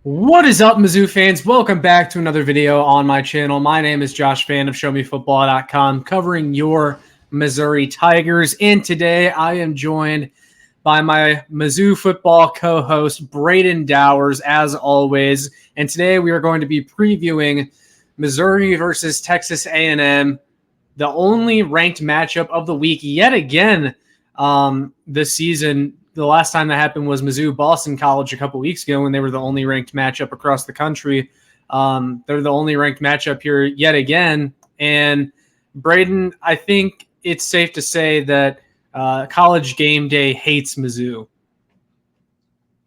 What is up, Mizzou fans? Welcome back to another video on my channel. My name is Josh Fan of ShowMeFootball.com, covering your Missouri Tigers. And today I am joined by my Mizzou football co-host, Brayden Dowers, as always. And today we are going to be previewing Missouri versus Texas A&M, the only ranked matchup of the week yet again this season. The last time that happened was Mizzou-Boston College a couple weeks ago when they were the only ranked matchup across the country. They're the only ranked matchup here yet again. And Brayden, I think it's safe to say that College Game Day hates Mizzou.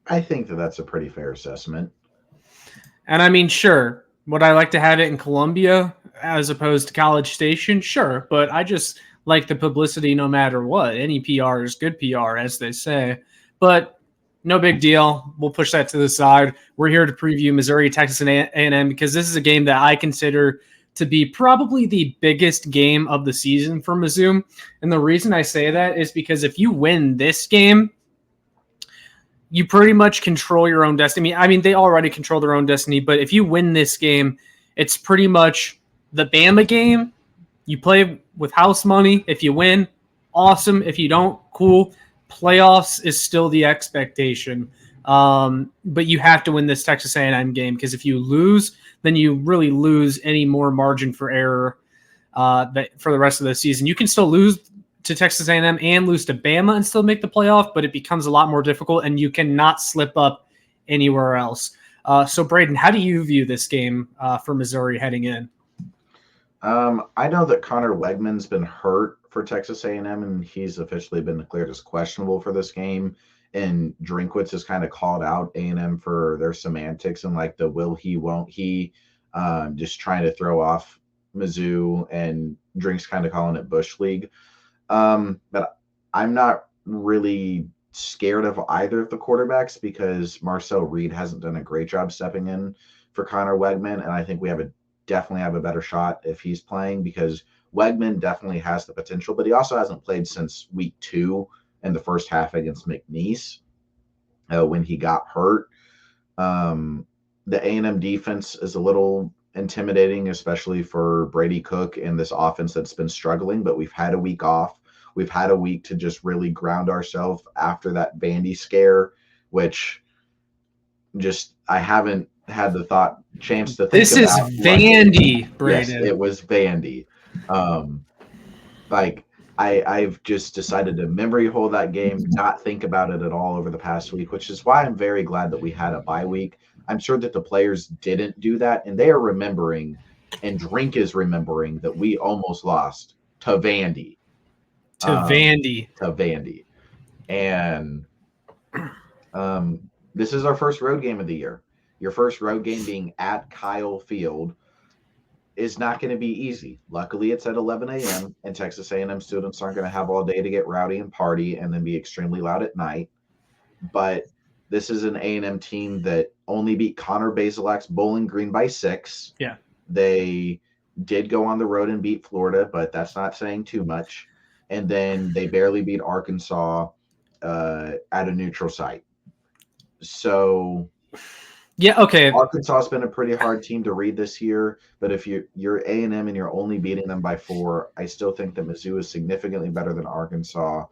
I think that that's a pretty fair assessment. And I mean, sure, would I like to have it in Columbia as opposed to College Station? Sure, but I just like the publicity no matter what. Any PR is good PR, as they say. But no big deal. We'll push that to the side. We're here to preview Missouri, Texas, and A&M because this is a game that I consider to be probably the biggest game of the season for Mizzou. And the reason I say that is because if you win this game, you pretty much control your own destiny. I mean, they already control their own destiny, but if you win this game, it's pretty much the Bama game. You play with house money. If you win, awesome. If you don't, cool. Playoffs is still the expectation. But you have to win this Texas A&M game because if you lose, then you really lose any more margin for error for the rest of the season. You can still lose to Texas A&M and lose to Bama and still make the playoff, but it becomes a lot more difficult, and you cannot slip up anywhere else. So, Brayden, how do you view this game for Missouri heading in? I know that Connor Wegman's been hurt for Texas A&M, and he's officially been declared as questionable for this game. And Drinkwitz has kind of called out A&M for their semantics and like the will he, won't he, just trying to throw off Mizzou, and Drink's kind of calling it Bush League. But I'm not really scared of either of the quarterbacks because Marcel Reed hasn't done a great job stepping in for Connor Wegman, and I think we definitely have a better shot if he's playing because Wegman definitely has the potential, but he also hasn't played since week 2 in the first half against McNeese when he got hurt. The A&M defense is a little intimidating, especially for Brady Cook and this offense that's been struggling, but we've had a week off. We've had a week to just really ground ourselves after that Vandy scare, which just I haven't had the chance to think this about. This is Vandy, Brayden. Yes, it was Vandy. I've just decided to memory hold that game, not think about it at all over the past week, which is why I'm very glad that we had a bye week. I'm sure that the players didn't do that, and they are remembering, and Drink is remembering that we almost lost to Vandy. To Vandy. And this is our first road game of the year. Your first road game being at Kyle Field is not going to be easy. Luckily, it's at 11 a.m., and Texas A&M students aren't going to have all day to get rowdy and party and then be extremely loud at night. But this is an A&M team that only beat Connor Bazelak's Bowling Green by 6. Yeah. They did go on the road and beat Florida, but that's not saying too much. And then they barely beat Arkansas at a neutral site. So yeah, okay. Arkansas has been a pretty hard team to read this year, but if you're A&M and you're only beating them by 4, I still think that Mizzou is significantly better than Arkansas.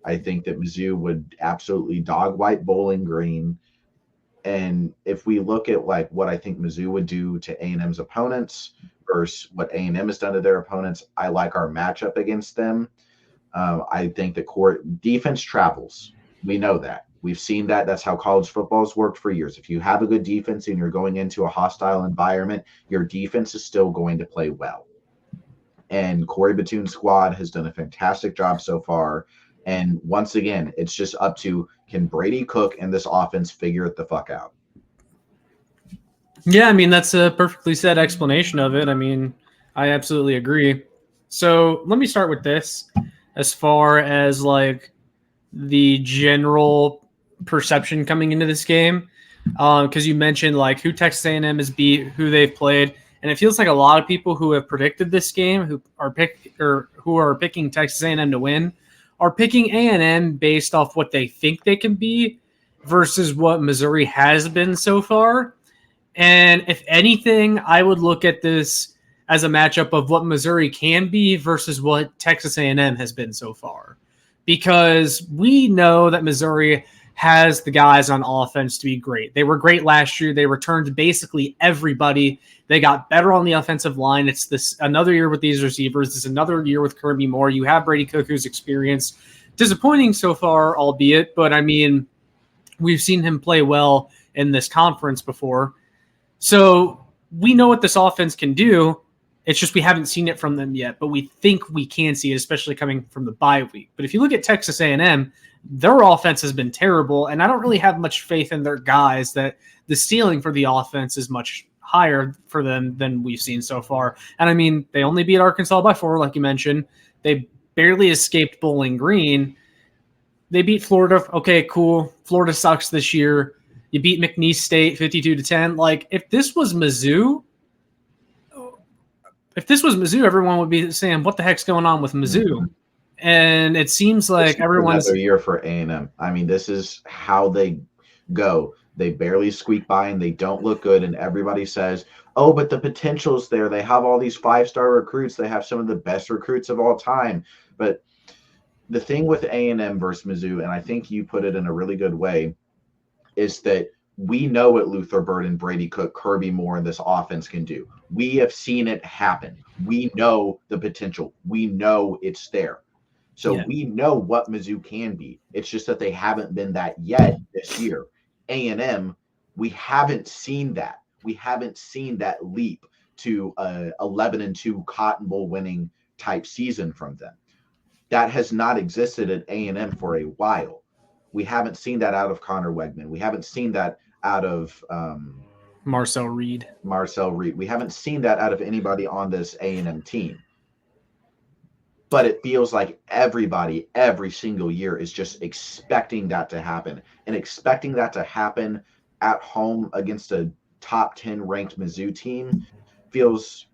I think that Mizzou would absolutely dog white Bowling Green. And if we look at like what I think Mizzou would do to A&M's opponents versus what A&M has done to their opponents, I like our matchup against them. I think the core defense travels. We know that. We've seen that. That's how college football has worked for years. If you have a good defense and you're going into a hostile environment, your defense is still going to play well. And Corey Batoon's squad has done a fantastic job so far. And once again, it's just up to, can Brady Cook and this offense figure it the fuck out? Yeah, I mean, that's a perfectly said explanation of it. I mean, I absolutely agree. So let me start with this as far as like the general perception coming into this game, because you mentioned like who Texas A&M has beat, who they've played, and it feels like a lot of people who have predicted this game, who are picking Texas A&M to win, are picking A&M based off what they think they can be versus what Missouri has been so far. And if anything, I would look at this as a matchup of what Missouri can be versus what Texas A&M has been so far. Because we know that Missouri has the guys on offense to be great. They were great last year. They returned basically everybody. They got better on the offensive line. It's this another year with these receivers. This is another year with Kirby Moore. You have Brady Cook, who's experienced. Disappointing so far, albeit, but I mean, we've seen him play well in this conference before. So we know what this offense can do. It's just we haven't seen it from them yet, but we think we can see it, especially coming from the bye week. But if you look at Texas A&M, their offense has been terrible, and I don't really have much faith in their guys that the ceiling for the offense is much higher for them than we've seen so far. And I mean, they only beat Arkansas by 4, like you mentioned. They barely escaped Bowling Green. They beat Florida. Okay, cool. Florida sucks this year. You beat McNeese State 52-10. Like, if this was Mizzou, everyone would be saying, "What the heck's going on with Mizzou?" Mm-hmm. And it seems like everyone's another year for A&M. I mean, this is how they go. They barely squeak by and they don't look good. And everybody says, "Oh, but the potential's there. They have all these 5-star recruits. They have some of the best recruits of all time." But the thing with A&M versus Mizzou, and I think you put it in a really good way, is that we know what Luther Burden, Brady Cook, Kirby Moore, and this offense can do. We have seen it happen. We know the potential. We know it's there. So we know what Mizzou can be. It's just that they haven't been that yet this year. A&M, we haven't seen that. We haven't seen that leap to a 11-2 Cotton Bowl winning type season from them. That has not existed at A&M for a while. We haven't seen that out of Connor Wegman. We haven't seen that out of Marcel Reed. We haven't seen that out of anybody on this A&M team. But it feels like everybody, every single year, is just expecting that to happen. And expecting that to happen at home against a top 10 ranked Mizzou team feels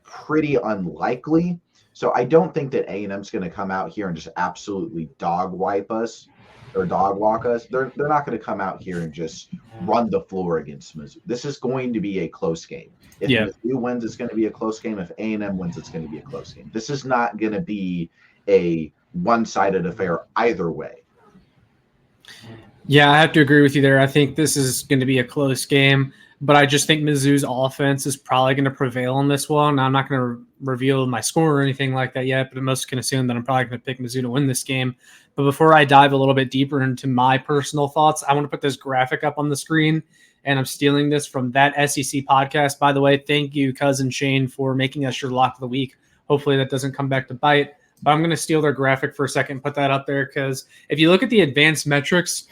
pretty unlikely. So I don't think that A&M's going to come out here and just absolutely dog walk us. They're not going to come out here and just run the floor against Mizzou. This is going to be a close game. If Mizzou wins, it's going to be a close game. If A&M wins, it's going to be a close game. This is not going to be a one-sided affair either way. Yeah, I have to agree with you there. I think this is going to be a close game, but I just think Mizzou's offense is probably going to prevail in this one. I'm not going to reveal my score or anything like that yet, but most can assume that I'm probably going to pick Mizzou to win this game. But before I dive a little bit deeper into my personal thoughts, I want to put this graphic up on the screen, and I'm stealing this from That SEC Podcast. By the way, thank you, Cousin Shane, for making us your lock of the week. Hopefully that doesn't come back to bite. But I'm going to steal their graphic for a second, put that up there, because if you look at the advanced metrics,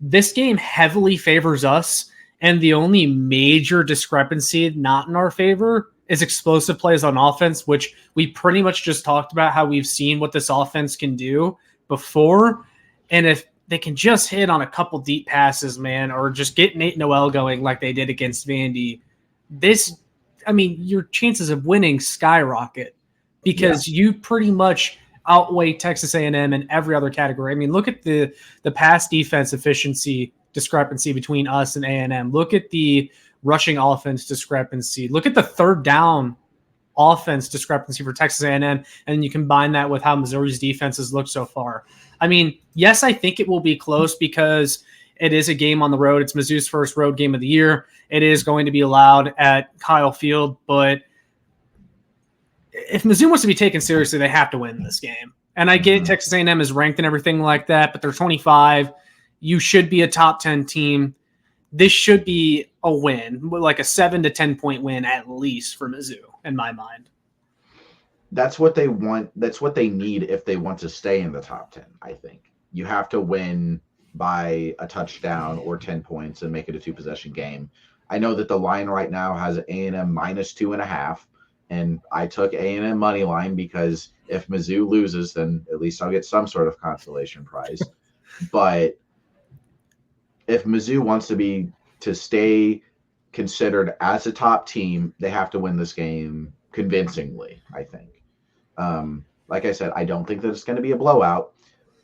this game heavily favors us, and the only major discrepancy not in our favor is explosive plays on offense, which we pretty much just talked about how we've seen what this offense can do before. And if they can just hit on a couple deep passes, man, or just get Nate Noel going like they did against Vandy, your chances of winning skyrocket because you pretty much outweigh Texas A&M in every other category. I mean, look at the pass defense efficiency discrepancy between us and A&M. Look at the rushing offense discrepancy. Look at the third down offense discrepancy for Texas A&M, and you combine that with how Missouri's defense has looked so far. I mean, yes, I think it will be close because it is a game on the road. It's Mizzou's first road game of the year. It is going to be allowed at Kyle Field, but if Mizzou wants to be taken seriously, they have to win this game. And I get Texas A&M is ranked and everything like that, but they're 25. You should be a top 10 team. This should be a win, like a 7 to 10 point win at least for Mizzou, in my mind. That's what they want. That's what they need if they want to stay in the top 10, I think. You have to win by a touchdown or 10 points and make it a 2-possession game. I know that the line right now has A&M minus 2.5, and I took A&M money line because if Mizzou loses, then at least I'll get some sort of consolation prize. But if Mizzou wants to stay considered as a top team, they have to win this game convincingly, I think. Like I said, I don't think that it's going to be a blowout,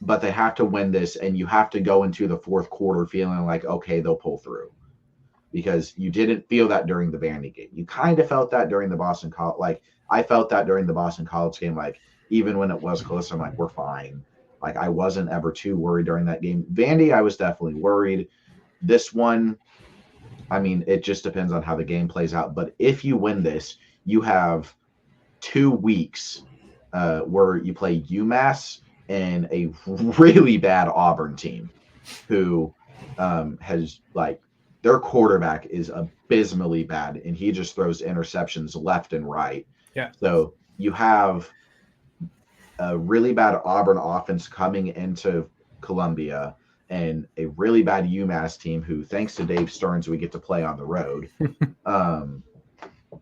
but they have to win this, and you have to go into the fourth quarter feeling like, okay, they'll pull through. because you didn't feel that during the Vandy game. You kind of felt that during the Boston College. Like I felt that during the Boston College game. Like even when it was close, I'm like, we're fine. Like I wasn't ever too worried during that game. Vandy, I was definitely worried. This one, I mean, it just depends on how the game plays out. But if you win this, you have 2 weeks where you play UMass and a really bad Auburn team who has like their quarterback is abysmally bad and he just throws interceptions left and right. Yeah. So you have a really bad Auburn offense coming into Columbia and a really bad UMass team who, thanks to Dave Stearns, we get to play on the road. And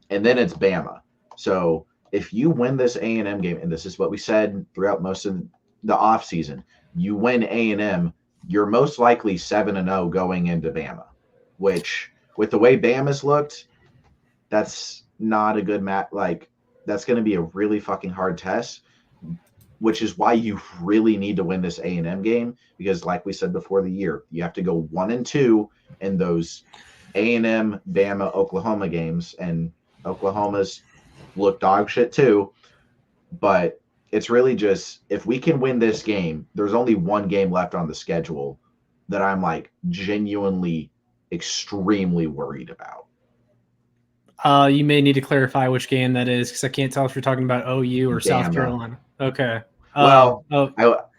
then it's Bama. So if you win this A&M game, and this is what we said throughout most of the offseason, you win A&M, you're most likely 7-0 going into Bama, which with the way Bama's looked, that's not a good match. Like that's going to be a really fucking hard test, which is why you really need to win this A&M game, because like we said before the year, you have to go 1-2 in those A&M, Bama, Oklahoma games, and Oklahoma's look dog shit too. But it's really just, if we can win this game, there's only one game left on the schedule that I'm like genuinely extremely worried about. You may need to clarify which game that is, because I can't tell if you're talking about OU or South Carolina. Okay. Well,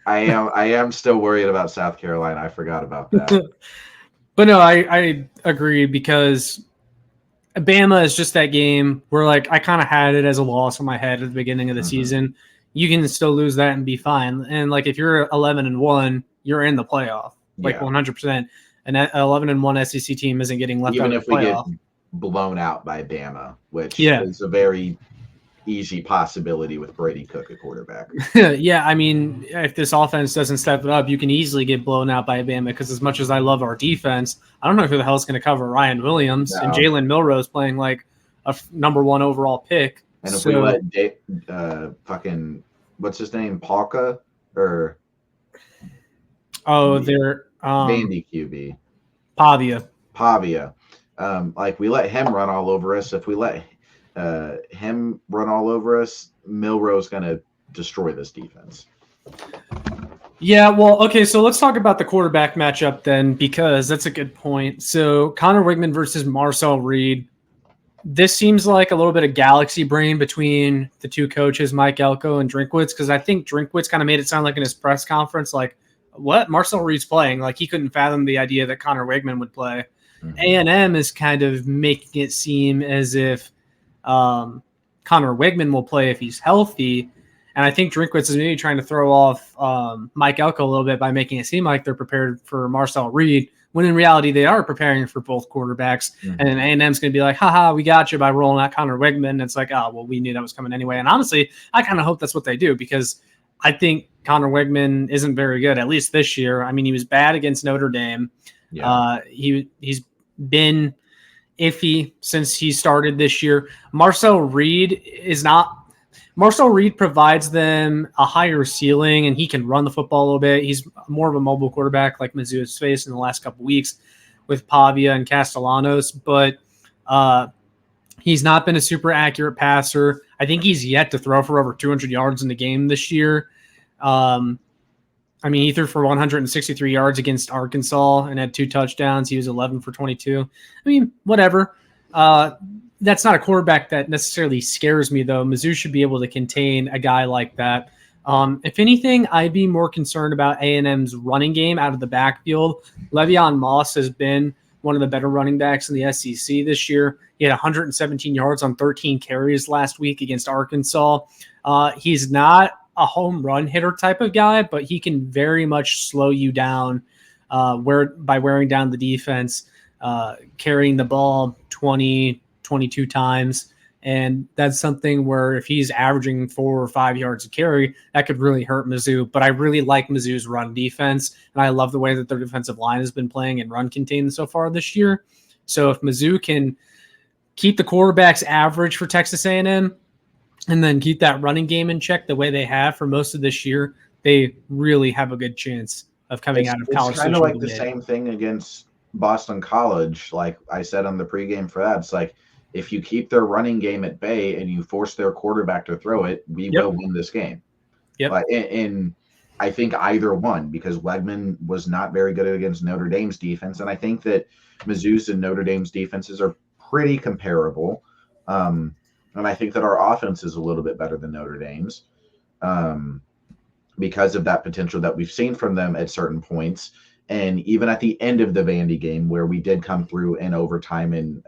I am still worried about South Carolina. I forgot about that. But no, I agree, because Bama is just that game where like I kind of had it as a loss in my head at the beginning of the season. You can still lose that and be fine. And like if you're 11-1, you're in the playoff, like 100%. An 11-1 SEC team isn't getting left out of the playoff. Even if we get blown out by Bama, which is a very easy possibility with Brady Cook at quarterback. Yeah, I mean, if this offense doesn't step it up, you can easily get blown out by Bama, because as much as I love our defense, I don't know who the hell is going to cover Ryan Williams and Jalen Milroe playing like a number 1 overall pick. And if we let fucking, what's his name, Palka or they're Vandy QB Pavia. Like we let him run all over us. If we let him run all over us, Milroe's going to destroy this defense. Yeah, well, okay, so let's talk about the quarterback matchup then, because that's a good point. So Connor Wigman versus Marcel Reed. This seems like a little bit of galaxy brain between the two coaches, Mike Elko and Drinkwitz, because I think Drinkwitz kind of made it sound like in his press conference, like, what? Marcel Reed's playing? Like, he couldn't fathom the idea that Connor Wigman would play. A&M is kind of making it seem as if Connor Wigman will play if he's healthy. And I think Drinkwitz is maybe trying to throw off Mike Elko a little bit by making it seem like they're prepared for Marcel Reed, when in reality they are preparing for both quarterbacks. And then A&M's going to be like, haha, we got you by rolling out Connor Wigman. And it's like, oh, well, we knew that was coming anyway. And honestly, I kind of hope that's what they do, because I think Connor Wigman isn't very good, at least this year. I mean, he was bad against Notre Dame. Yeah. He's been iffy since he started this year. Marcel Reed provides them a higher ceiling, and he can run the football a little bit. He's more of a mobile quarterback like Mizzou has faced in the last couple of weeks with Pavia and Castellanos, but he's not been a super accurate passer. I think he's yet to throw for over 200 yards in the game this year. I mean, he threw for 163 yards against Arkansas and had 2 touchdowns. He was 11 for 22. I mean, whatever. That's not a quarterback that necessarily scares me, though. Mizzou should be able to contain a guy like that. If anything, I'd be more concerned about A&M's running game out of the backfield. Le'Veon Moss has been one of the better running backs in the SEC this year. He had 117 yards on 13 carries last week against Arkansas. He's not a home run hitter type of guy, but he can very much slow you down by wearing down the defense, carrying the ball 20, 22 times. And that's something where if he's averaging 4 or 5 yards a carry, that could really hurt Mizzou. But I really like Mizzou's run defense, and I love the way that their defensive line has been playing and run contained so far this year. So if Mizzou can keep the quarterbacks average for Texas A&M, and then keep that running game in check the way they have for most of this year, they really have a good chance of coming out of college. It's kind of like the same thing against Boston College, like I said on the pregame for that, it's like if you keep their running game at bay and you force their quarterback to throw it, we will win this game. Yep. Like, and I think either one, because Wegman was not very good against Notre Dame's defense, and I think that Mizzou's and Notre Dame's defenses are pretty comparable. And I think that our offense is a little bit better than Notre Dame's because of that potential that we've seen from them at certain points. And even at the end of the Vandy game, where we did come through in overtime and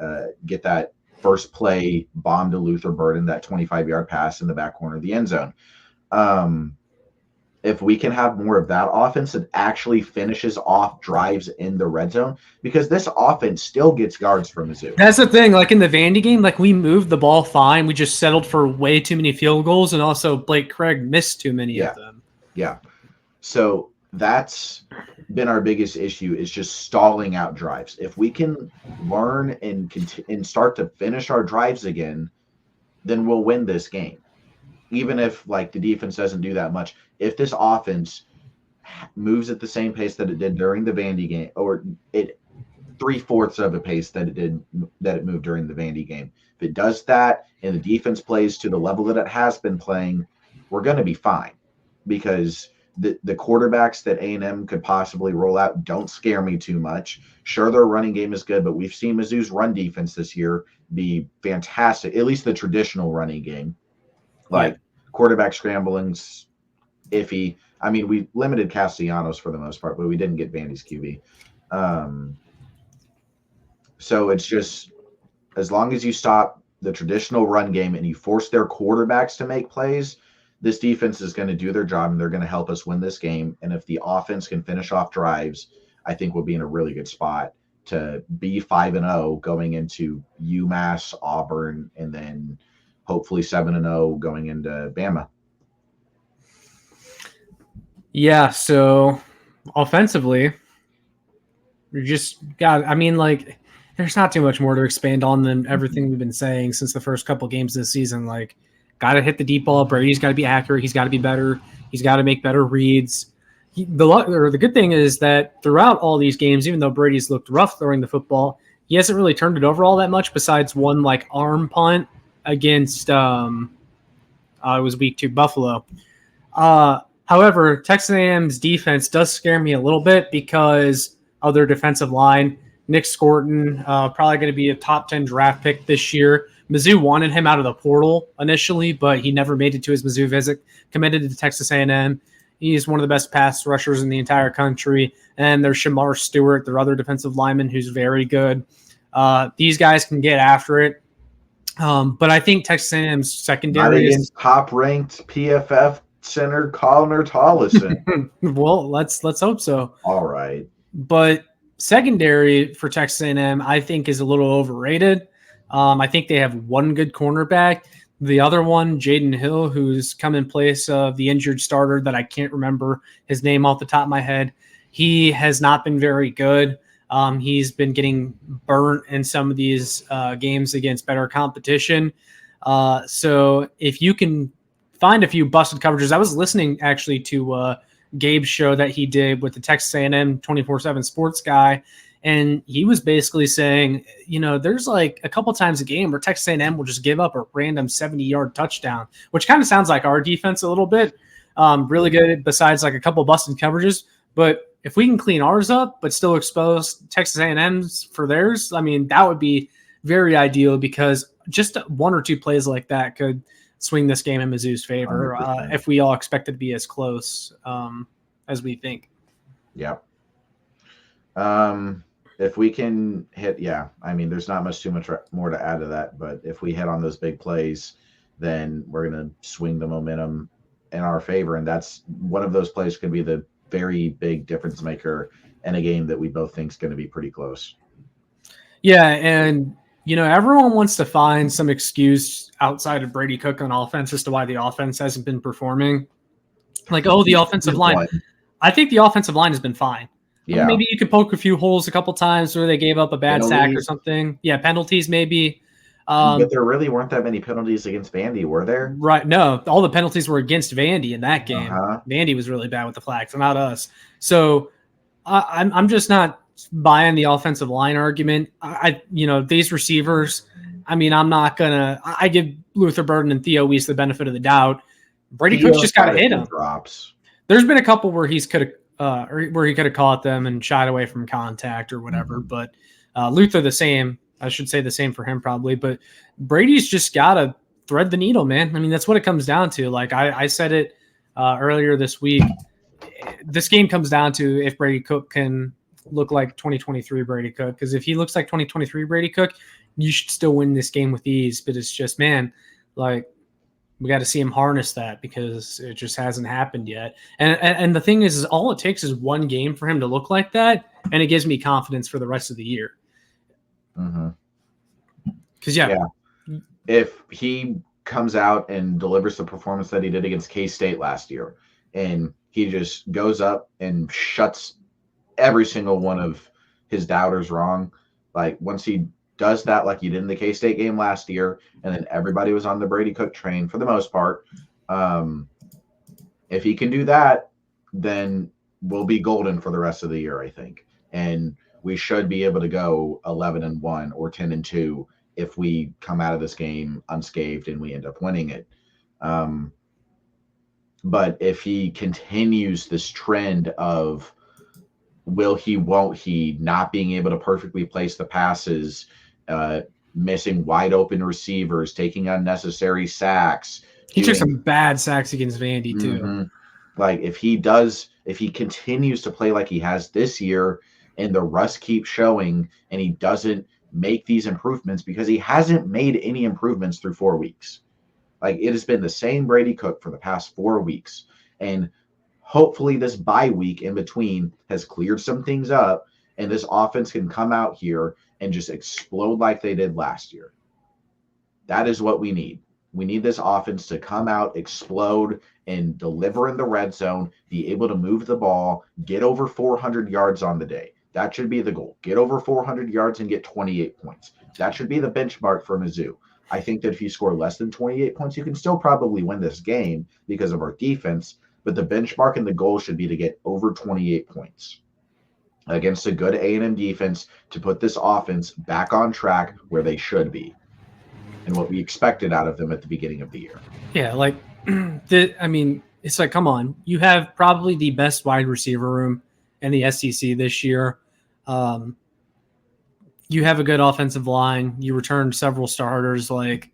get that first play bomb to Luther Burden, that 25-yard pass in the back corner of the end zone. If we can have more of that offense that actually finishes off drives in the red zone, because this offense still gets yards from Mizzou. That's the thing. Like in the Vandy game, like we moved the ball fine. We just settled for way too many field goals, and also Blake Craig missed too many of them. Yeah. So that's been our biggest issue, is just stalling out drives. If we can learn and start to finish our drives again, then we'll win this game. Even if like the defense doesn't do that much, if this offense moves at the same pace that it did during the Vandy game, or it 3/4 of a pace that it moved during the Vandy game, if it does that and the defense plays to the level that it has been playing, we're going to be fine. Because the quarterbacks that A&M could possibly roll out don't scare me too much. Sure, their running game is good, but we've seen Mizzou's run defense this year be fantastic, at least the traditional running game. Like quarterback scrambling's iffy. I mean, we limited Castellanos for the most part, but we didn't get Vandy's QB. So it's just, as long as you stop the traditional run game and you force their quarterbacks to make plays, this defense is going to do their job and they're going to help us win this game. And if the offense can finish off drives, I think we'll be in a really good spot to be 5-0 going into UMass, Auburn, and then hopefully 7-0 going into Bama. Yeah, so offensively, we just got, I mean, like, there's not too much more to expand on than everything we've been saying since the first couple games this season. Like, got to hit the deep ball. Brady's got to be accurate. He's got to be better. He's got to make better reads. The good thing is that throughout all these games, even though Brady's looked rough throwing the football, he hasn't really turned it over all that much besides one, like, arm punt against it was week 2 Buffalo. However, Texas A&M's defense does scare me a little bit because of their defensive line. Nick Scorton, probably going to be a top 10 draft pick this year. Mizzou wanted him out of the portal initially, but he never made it to his Mizzou visit. Committed to Texas A&M. He's one of the best pass rushers in the entire country. And there's Shamar Stewart, their other defensive lineman, who's very good. These guys can get after it. But I think Texas A&M's secondary is top-ranked PFF center Connor Tollison. Well, let's hope so. All right. But secondary for Texas A&M, I think, is a little overrated. I think they have one good cornerback. The other one, Jaden Hill, who's come in place of the injured starter that I can't remember his name off the top of my head. He has not been very good. He's been getting burnt in some of these games against better competition. So if you can find a few busted coverages, I was listening actually to Gabe's show that he did with the Texas A&M 24/7 Sports guy, and he was basically saying, there's like a couple times a game where Texas A&M will just give up a random 70-yard touchdown, which kind of sounds like our defense a little bit. Really good besides like a couple busted coverages, but if we can clean ours up but still expose Texas A&M's for theirs, I mean, that would be very ideal, because just one or two plays like that could swing this game in Mizzou's favor if we all expect it to be as close as we think. Yep. If we can hit, I mean, there's not much more to add to that, but if we hit on those big plays, then we're going to swing the momentum in our favor. And that's one of those plays could be the very big difference maker in a game that we both think is going to be pretty close. Yeah. And, everyone wants to find some excuse outside of Brady Cook on offense as to why the offense hasn't been performing. Like, the offensive line. I think the offensive line has been fine. Yeah. Maybe you could poke a few holes a couple times where they gave up a bad sack or something. Yeah, penalties maybe. But there really weren't that many penalties against Vandy, were there? Right. No, all the penalties were against Vandy in that game. Vandy was really bad with the flags, not us. So I'm just not buying the offensive line argument. These receivers, I mean, I give Luther Burden and Theo Weiss the benefit of the doubt. Brady Cook's just got to hit him. Drops. There's been a couple where he could have caught them and shied away from contact or whatever. But Luther the same. I should say the same for him probably. But Brady's just got to thread the needle, man. I mean, that's what it comes down to. Like I said it earlier this week. This game comes down to if Brady Cook can look like 2023 Brady Cook. Because if he looks like 2023 Brady Cook, you should still win this game with ease. But it's just, man, like we got to see him harness that because it just hasn't happened yet. And the thing is all it takes is one game for him to look like that, and it gives me confidence for the rest of the year. Because if he comes out and delivers the performance that he did against K-State last year, and he just goes up and shuts every single one of his doubters wrong, like once he does that like he did in the K-State game last year, and then everybody was on the Brady Cook train for the most part, if he can do that, then we'll be golden for the rest of the year, I think. And we should be able to go 11-1 or 10-2 if we come out of this game unscathed and we end up winning it. But if he continues this trend of will he, won't he, not being able to perfectly place the passes, missing wide open receivers, taking unnecessary sacks. He took some bad sacks against Vandy too. Like if he continues to play like he has this year and the rust keeps showing and he doesn't make these improvements, because he hasn't made any improvements through 4 weeks. Like it has been the same Brady Cook for the past 4 weeks. And hopefully this bye week in between has cleared some things up and this offense can come out here and just explode like they did last year. That is what we need. We need this offense to come out, explode, and deliver in the red zone, be able to move the ball, get over 400 yards on the day. That should be the goal. Get over 400 yards and get 28 points. That should be the benchmark for Mizzou. I think that if you score less than 28 points, you can still probably win this game because of our defense, but the benchmark and the goal should be to get over 28 points against a good A&M defense to put this offense back on track where they should be and what we expected out of them at the beginning of the year. Yeah, like, it's like, come on. You have probably the best wide receiver room in the SEC this year. You have a good offensive line. You returned several starters. Like,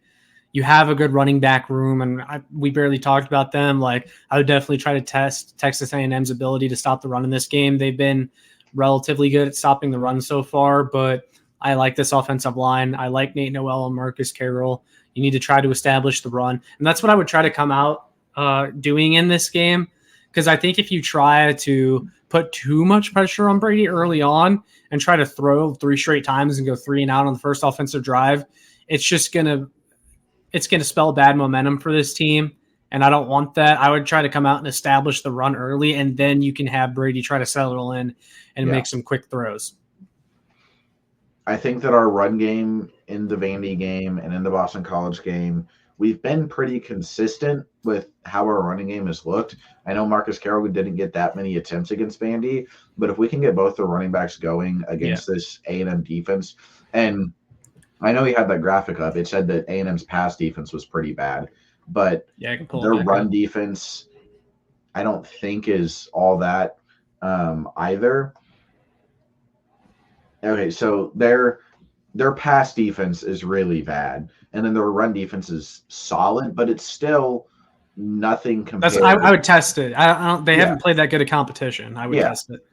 you have a good running back room, and we barely talked about them. Like, I would definitely try to test Texas A&M's ability to stop the run in this game. They've been relatively good at stopping the run so far, but I like this offensive line. I like Nate Noel and Marcus Carroll. You need to try to establish the run, and that's what I would try to come out doing in this game, because I think if you try to put too much pressure on Brady early on and try to throw 3 straight times and go 3 and out on the first offensive drive, it's gonna spell bad momentum for this team, and I don't want that. I would try to come out and establish the run early, and then you can have Brady try to settle in and make some quick throws. I think that our run game in the Vandy game and in the Boston College game, we've been pretty consistent with how our running game has looked. I know Marcus Carroll didn't get that many attempts against Vandy, but if we can get both the running backs going against this A&M defense, and I know he had that graphic up, it said that A&M's pass defense was pretty bad, but I can pull their run defense I don't think is all that either. Okay, so their pass defense is really bad, and then their run defense is solid, but it's still nothing compared. I would test it. They haven't played that good a competition. I would test it.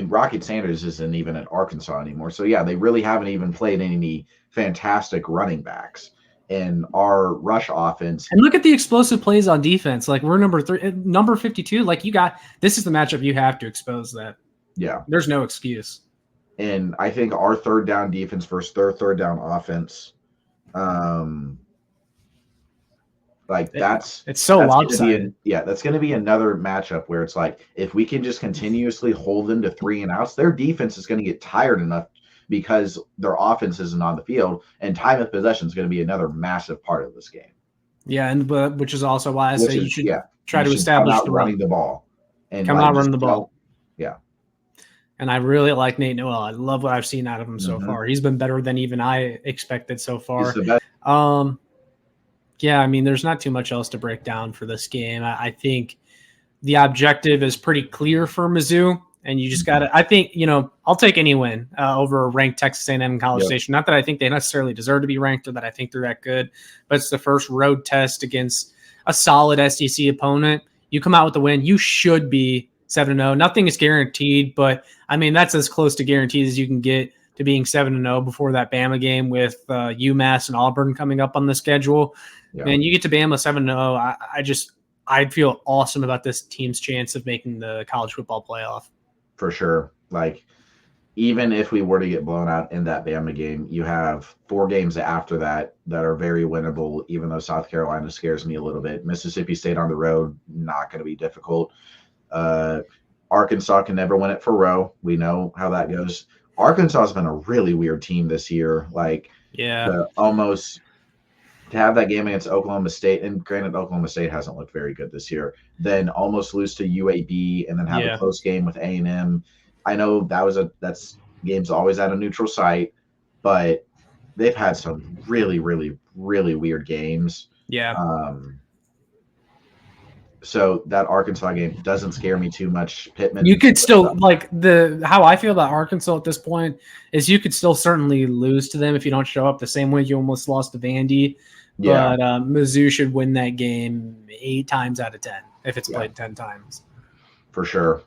Rocket Sanders isn't even at Arkansas anymore, so they really haven't even played any fantastic running backs. In our rush offense. And look at the explosive plays on defense. Like, we're number 52. Like, this is the matchup you have to expose that. Yeah. There's no excuse. And I think our third down defense versus their third down offense, it's so lopsided. That's going to be another matchup where it's like, if we can just continuously hold them to 3 and outs, their defense is going to get tired enough because their offense isn't on the field, and time of possession is going to be another massive part of this game. Yeah, which is also why I say you should try to establish the running the ball. and Come like out just running the ball. Yeah. And I really like Nate Noel. I love what I've seen out of him so Mhm. far. He's been better than even I expected so He's far. the best. Yeah, I mean, there's not too much else to break down for this game. I think the objective is pretty clear for Mizzou, and you just got to. I think I'll take any win over a ranked Texas A&M and College Station. Not that I think they necessarily deserve to be ranked or that I think they're that good, but it's the first road test against a solid SEC opponent. You come out with the win, you should be 7-0. Nothing is guaranteed, but I mean that's as close to guaranteed as you can get to being 7-0 before that Bama game with UMass and Auburn coming up on the schedule. Yeah. Man, you get to Bama 7-0. I'd feel awesome about this team's chance of making the college football playoff. For sure. Like, even if we were to get blown out in that Bama game, you have 4 games after that are very winnable, even though South Carolina scares me a little bit. Mississippi State on the road, not going to be difficult. Arkansas can never win it for Roe. We know how that goes. Arkansas has been a really weird team this year. Like, to have that game against Oklahoma State, and granted, Oklahoma State hasn't looked very good this year, then almost lose to UAB and then have a close game with A&M. I know that's game's always at a neutral site, but they've had some really, really, really weird games. Yeah. So that Arkansas game doesn't scare me too much. Pittman, you could still how I feel about Arkansas at this point is you could still certainly lose to them if you don't show up the same way you almost lost to Vandy. Yeah. But Mizzou should win that game 8 times out of 10 if it's played 10 times. For sure.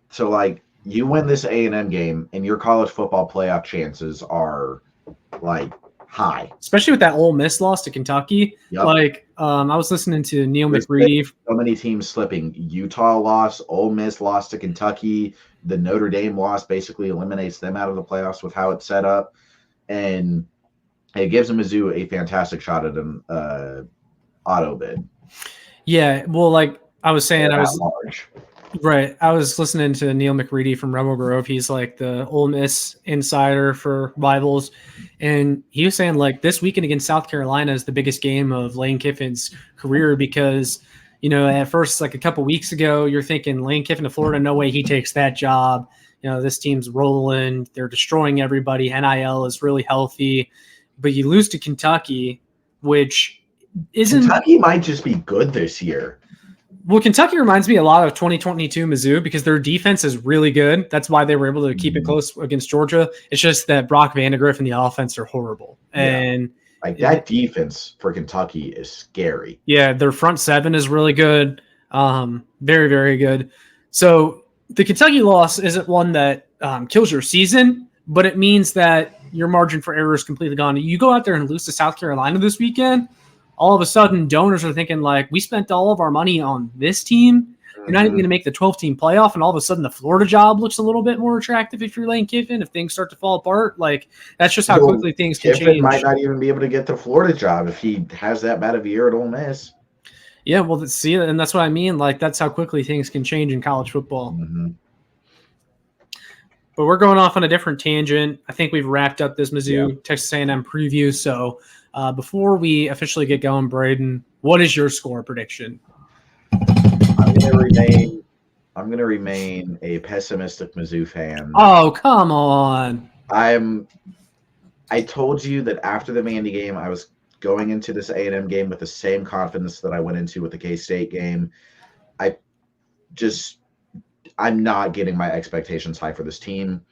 So like you win this A&M game and your college football playoff chances are like high. Especially with that Ole Miss loss to Kentucky. Yep. Like I was listening to Neil McReady. So many teams slipping. Utah lost, Ole Miss lost to Kentucky. The Notre Dame loss basically eliminates them out of the playoffs with how it's set up. And it gives Mizzou a fantastic shot at an auto bid. Yeah, well, like I was saying, I was large. Right. I was listening to Neil McReady from Rebel Grove. He's like the Ole Miss insider for Rivals. And he was saying like this weekend against South Carolina is the biggest game of Lane Kiffin's career because, at first, like a couple weeks ago, you're thinking Lane Kiffin to Florida, no way he takes that job. This team's rolling. They're destroying everybody. NIL is really healthy. But you lose to Kentucky, which isn't – Kentucky might just be good this year. Well, Kentucky reminds me a lot of 2022 Mizzou because their defense is really good. That's why they were able to keep it close against Georgia. It's just that Brock Vandegrift and the offense are horrible. And like that defense for Kentucky is scary. Yeah, their front 7 is really good. Very, very good. So the Kentucky loss isn't one that kills your season, but it means that your margin for error is completely gone. You go out there and lose to South Carolina this weekend, all of a sudden donors are thinking like, we spent all of our money on this team. You're not even going to make the 12-team playoff, and all of a sudden the Florida job looks a little bit more attractive if you're Lane Kiffin. If things start to fall apart, like that's just how quickly things can change. Kiffin might not even be able to get the Florida job if he has that bad of a year at Ole Miss. Yeah, well, see, and that's what I mean. Like that's how quickly things can change in college football. Mm-hmm. But we're going off on a different tangent. I think we've wrapped up this Mizzou Texas A&M preview. So before we officially get going, Brayden, what is your score prediction? I'm going to remain a pessimistic Mizzou fan. Oh, come on. I told you that after the Vandy game, I was going into this A&M game with the same confidence that I went into with the K-State game. I'm not getting my expectations high for this team.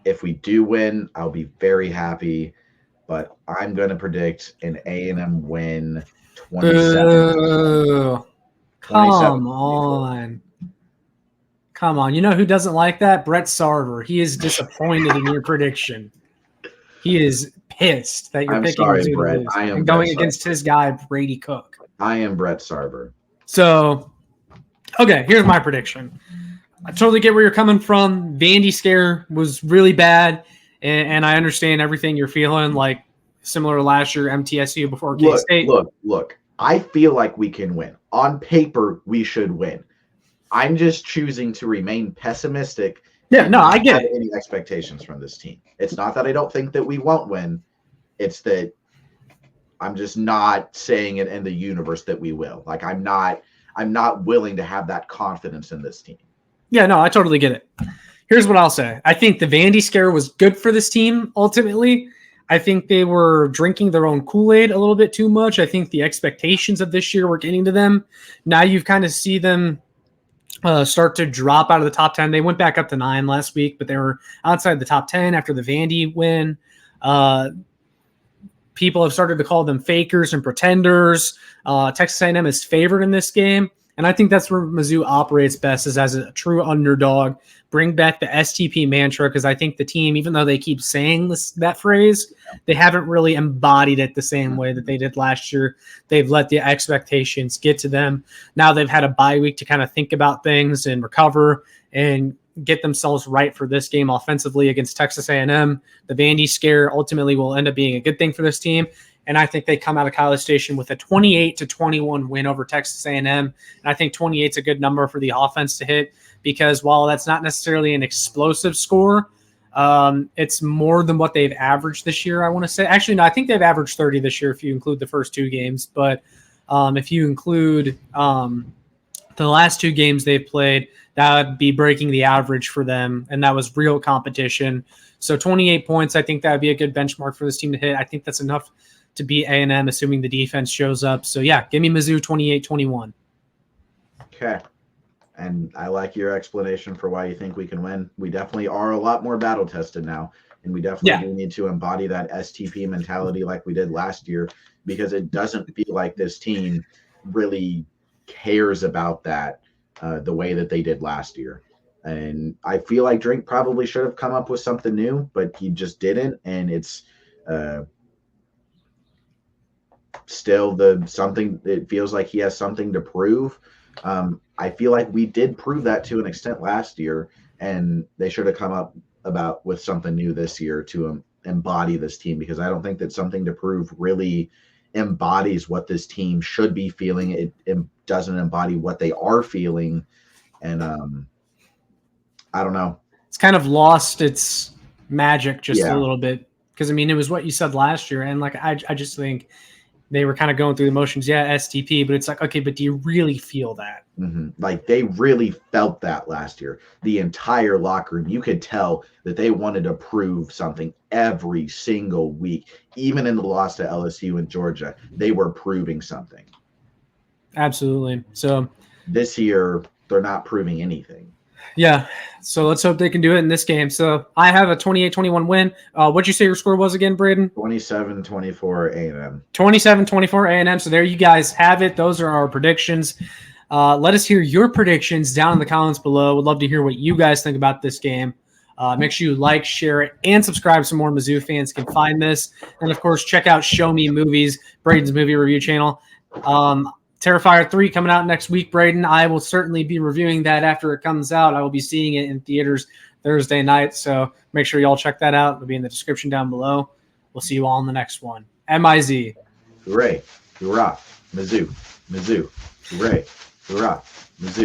If we do win, I'll be very happy, but I'm going to predict an A&M win 27. Come on. Come on. You know who doesn't like that? Brett Sarver. He is disappointed in your prediction. He is pissed that you're picking sorry, Brett. I am and going against his guy, Brady Cook. I am Brett Sarver. So, okay, here's my prediction. I totally get where you're coming from. Vandy scare was really bad, and I understand everything you're feeling, like similar to last year, MTSU before K-State. Look. I feel like we can win. On paper, we should win. I'm just choosing to remain pessimistic. Yeah, no, I get it. Any expectations from this team. It's not that I don't think that we won't win. It's that I'm just not saying it in the universe that we will. Like I I'm not willing to have that confidence in this team. Yeah, no, I totally get it. Here's what I'll say. I think the Vandy scare was good for this team, ultimately. I think they were drinking their own Kool-Aid a little bit too much. I think the expectations of this year were getting to them. Now you've kind of see them start to drop out of the top 10. They went back up to 9 last week, but they were outside the top 10 after the Vandy win. People have started to call them fakers and pretenders. Texas A&M is favored in this game. And I think that's where Mizzou operates best, is as a true underdog. Bring back the STP mantra, because I think the team, even though they keep saying that phrase, they haven't really embodied it the same way that they did last year. They've let the expectations get to them. Now they've had a bye week to kind of think about things and recover and get themselves right for this game offensively against Texas A&M. The Vandy scare ultimately will end up being a good thing for this team. And I think they come out of College Station with a 28-21 win over Texas A&M. And I think 28 is a good number for the offense to hit, because while that's not necessarily an explosive score, it's more than what they've averaged this year, I want to say. Actually, no, I think they've averaged 30 this year if you include the first 2 games. But if you include the last 2 games they've played, that would be breaking the average for them. And that was real competition. So 28 points, I think that would be a good benchmark for this team to hit. I think that's enough to beat A&M, assuming the defense shows up. So, yeah, give me Mizzou 28-21. Okay. And I like your explanation for why you think we can win. We definitely are a lot more battle-tested now, and we definitely do need to embody that STP mentality like we did last year, because it doesn't feel like this team really cares about that the way that they did last year. And I feel like Drink probably should have come up with something new, but he just didn't, and it's still it feels like he has something to prove. I feel like we did prove that to an extent last year, and they should have come up with something new this year to embody this team, because I don't think that something to prove really embodies what this team should be feeling. It doesn't embody what they are feeling. And I don't know. It's kind of lost its magic just a little bit, because, I mean, it was what you said last year. And, like, I just think they were kind of going through the motions. Yeah, STP, but it's like, okay, but do you really feel that? Mm-hmm. Like, they really felt that last year. The entire locker room, you could tell that they wanted to prove something every single week. Even in the loss to LSU and Georgia, they were proving something. Absolutely. So this year, they're not proving anything. Yeah, so let's hope they can do it in this game. So I have a 28-21 win. What'd you say your score was again, Brayden? 27-24 A&M. 27-24 A&M. So there you guys have it. Those are our predictions. Let us hear your predictions down in the comments below. Would love to hear what you guys think about this game. Make sure you like, share it, and subscribe so more Mizzou fans can find this. And, of course, check out Show Me Movies, Brayden's movie review channel. Terrifier 3 coming out next week, Brayden. I will certainly be reviewing that after it comes out. I will be seeing it in theaters Thursday night, so make sure you all check that out. It'll be in the description down below. We'll see you all in the next one. MIZ. Hooray. Hoorah. Mizzou. Mizzou. Hooray. Hoorah. Mizzou.